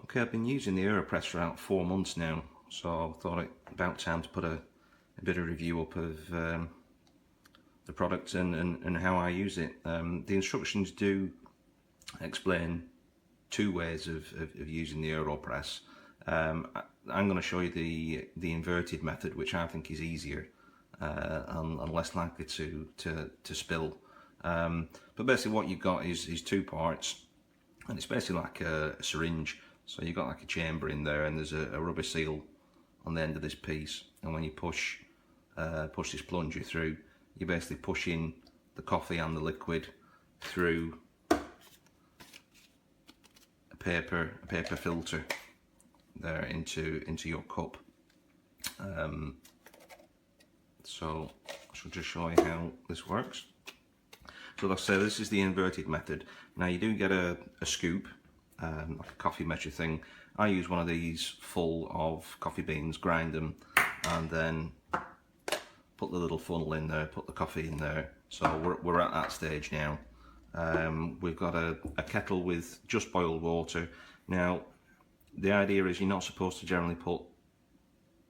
Okay, I've been using the AeroPress for about 4 months now, so I thought it about time to put a bit of review up of the product and how I use it. The instructions do explain 2 ways of using the AeroPress. I'm going to show you the inverted method, which I think is easier and less likely to spill. But basically what you've got is 2 parts, and it's basically like a syringe. So you've got like a chamber in there, and there's a rubber seal on the end of this piece, and when you push this plunger through, you basically push in the coffee and the liquid through a paper filter there into your cup. So I shall just show you how this works. So like I say, this is the inverted method. Now you do get a scoop, like a coffee measure thing. I use one of these full of coffee beans, grind them, and then put the little funnel in there, put the coffee in there. So we're at that stage now. We've got a kettle with just boiled water. Now the idea is you're not supposed to generally put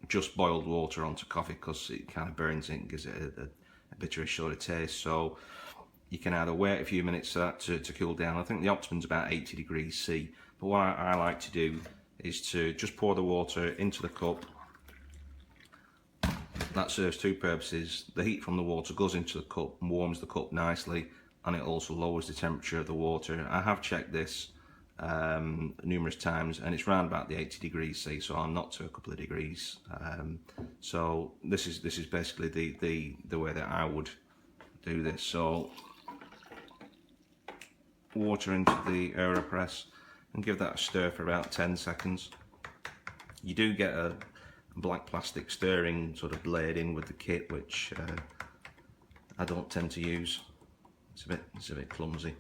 just boiled water onto coffee, because it kind of burns it and gives it a bitterish sort of taste. So you can either wait a few minutes for that to cool down. I think the optimum's about 80 degrees C. But what I like to do is to just pour the water into the cup. That serves 2 purposes. The heat from the water goes into the cup and warms the cup nicely, and it also lowers the temperature of the water. I have checked this numerous times, and it's around about the 80 degrees C, so I'm not to a couple of degrees. So this is basically the way that I would do this. So water into the AeroPress and give that a stir for about 10 seconds. You do get a black plastic stirring sort of blade in with the kit, which I don't tend to use. It's a bit clumsy.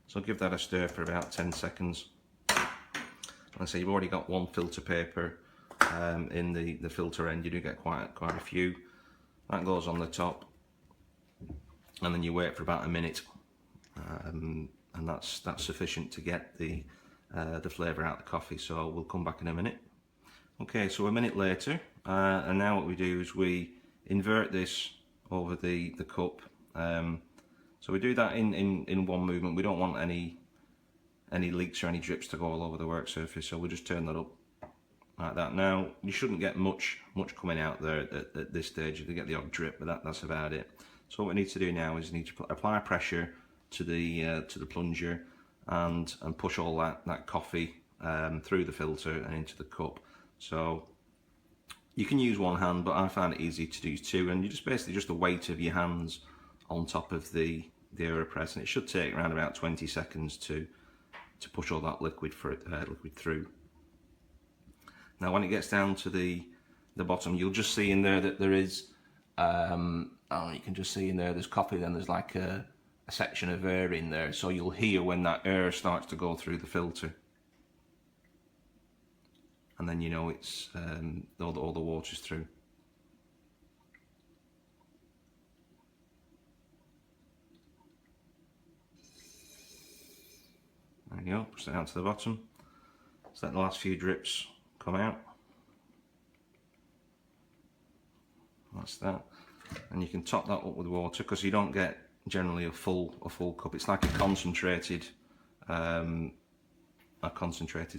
So give that a stir for about 10 seconds. Like I say, you've already got 1 filter paper in the filter end. You do get quite a few. That goes on the top, and then you wait for about a minute, and that's sufficient to get the flavour out of the coffee. So we'll come back in a minute. Okay, so a minute later, and now what we do is we invert this over the cup. So we do that in one movement. We don't want any leaks or any drips to go all over the work surface, so we'll just turn that up like that. Now you shouldn't get much coming out there at this stage. You can get the odd drip, but that's about it. So what we need to do now is we need to apply pressure to the plunger and push all that coffee through the filter and into the cup. So you can use 1 hand, but I find it easy to do 2, and you just basically just the weight of your hands on top of the AeroPress, and it should take around about 20 seconds to push all that liquid through. Now when it gets down to the bottom, you'll just see in there that there is you can just see in there there's coffee, then there's like a section of air in there, so you'll hear when that air starts to go through the filter, and then you know it's all the water's through. There you go, push that down to the bottom. Just let the last few drips come out. That's that. And you can top that up with water, because you don't get generally a full cup. It's like a concentrated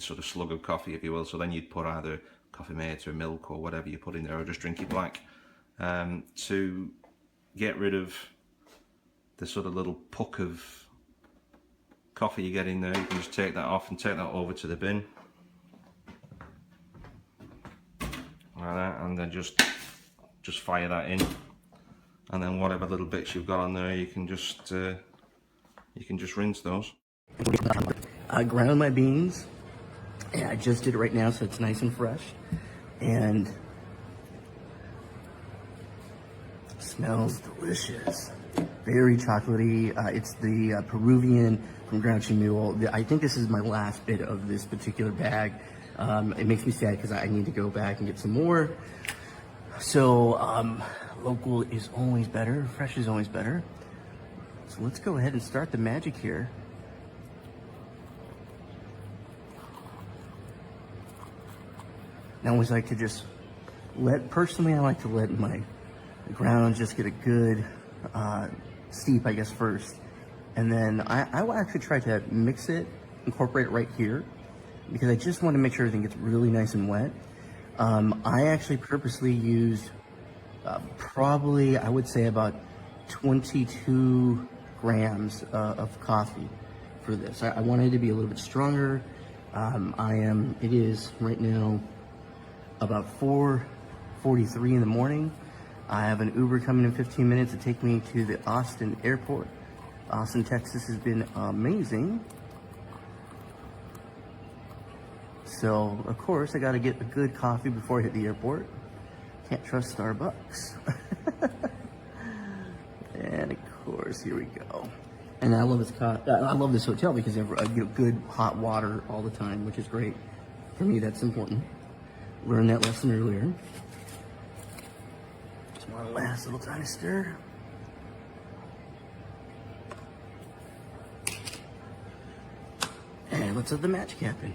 sort of slug of coffee, if you will. So then you'd put either coffee mate or milk or whatever you put in there, or just drink it black. To get rid of the sort of little puck of coffee you get in there, you can just take that off and take that over to the bin like that, and then just fire that in, and then whatever little bits you've got on there, you can just rinse those. I ground my beans, and I just did it right now, so it's nice and fresh, and smells delicious. Very chocolatey. It's the Peruvian from Grouchy Mule. I think this is my last bit of this particular bag. It makes me sad because I need to go back and get some more. So local is always better. Fresh is always better. So let's go ahead and start the magic here. And I always like to just personally, I like to let my grounds just get a good steep, I guess, first. And then I will actually try to mix it, incorporate it right here, because I just want to make sure everything gets really nice and wet. I actually purposely used probably, I would say, about 22 grams of coffee for this. I wanted it to be a little bit stronger. It is right now about 4:43 in the morning. I have an Uber coming in 15 minutes to take me to the Austin airport. Austin, Texas has been amazing. So, of course, I got to get a good coffee before I hit the airport. Can't trust Starbucks. And, of course, here we go. And I love this hotel because I get good hot water all the time, which is great. For me, that's important. Learned that lesson earlier. Just one last little tiny stir. And let's have the match cap in.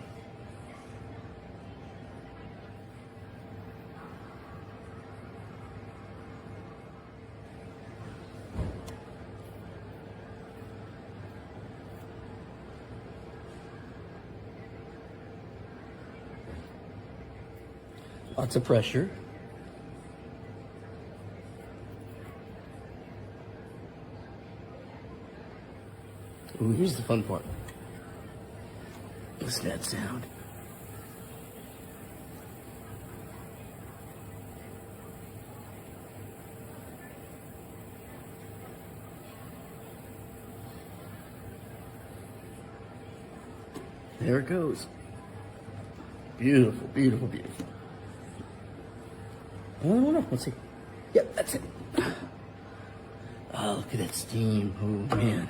Lots of pressure. Ooh, here's the fun part. Listen to that sound. There it goes. Beautiful, beautiful, beautiful. No, let's see. Yep, that's it. Oh, look at that steam. Oh, man.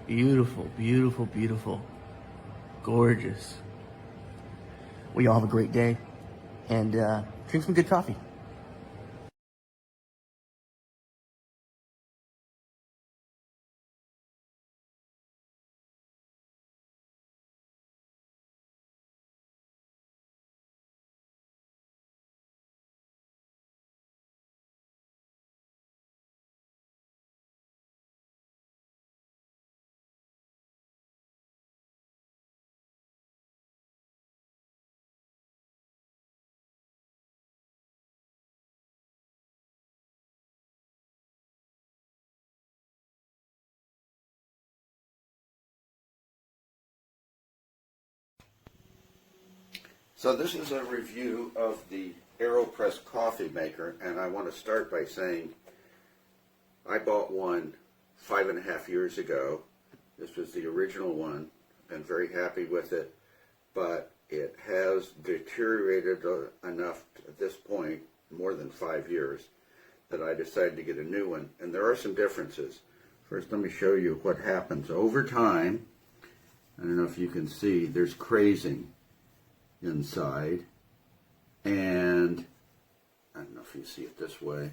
Beautiful, beautiful, beautiful. Gorgeous. Well, you all have a great day. And drink some good coffee. So this is a review of the AeroPress coffee maker, and I want to start by saying I bought one 5.5 years ago. This was the original one. Been very happy with it, but it has deteriorated enough at this point, more than 5 years, that I decided to get a new one. And there are some differences. First, let me show you what happens over time. I don't know if you can see, there's crazing inside, and I don't know if you see it this way,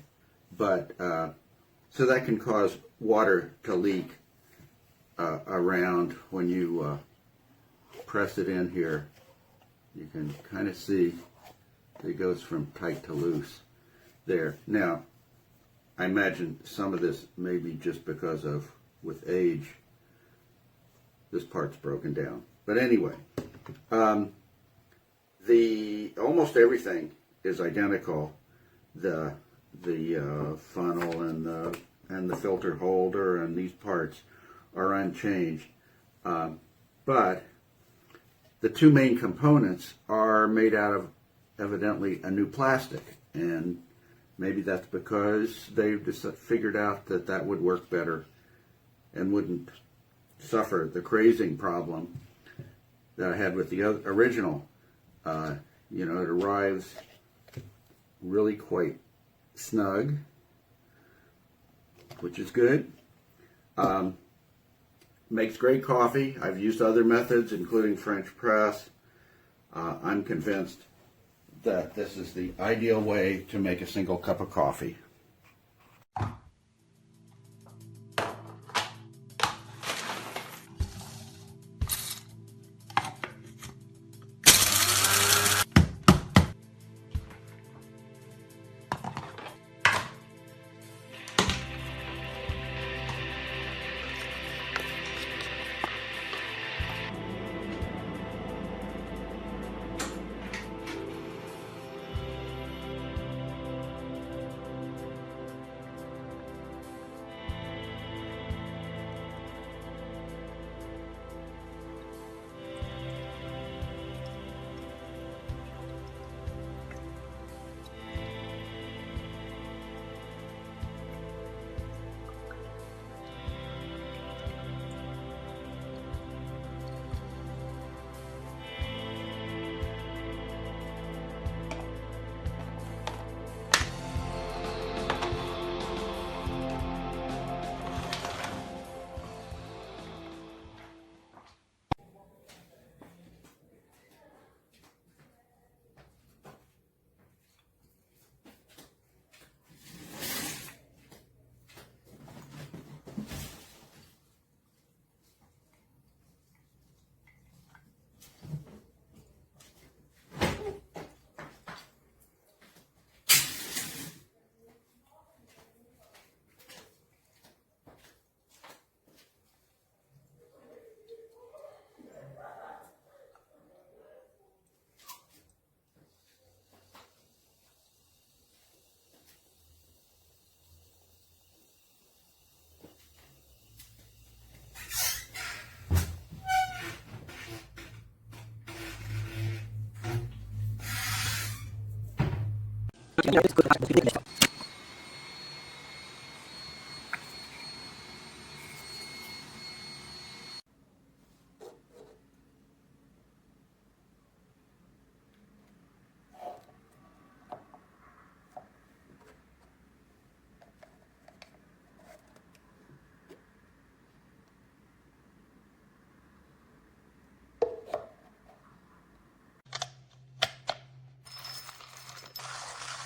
but so that can cause water to leak around when you press it in here. You can kind of see it goes from tight to loose there. Now, I imagine some of this may be just because of, with age, this part's broken down. But anyway, almost everything is identical. The funnel and the filter holder and these parts are unchanged. But the two main components are made out of evidently a new plastic, and maybe that's because they've just figured out that that would work better and wouldn't suffer the crazing problem that I had with the original. You know, it arrives really quite snug, which is good. Makes great coffee. I've used other methods, including French press. I'm convinced that this is the ideal way to make a single cup of coffee.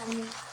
Honey.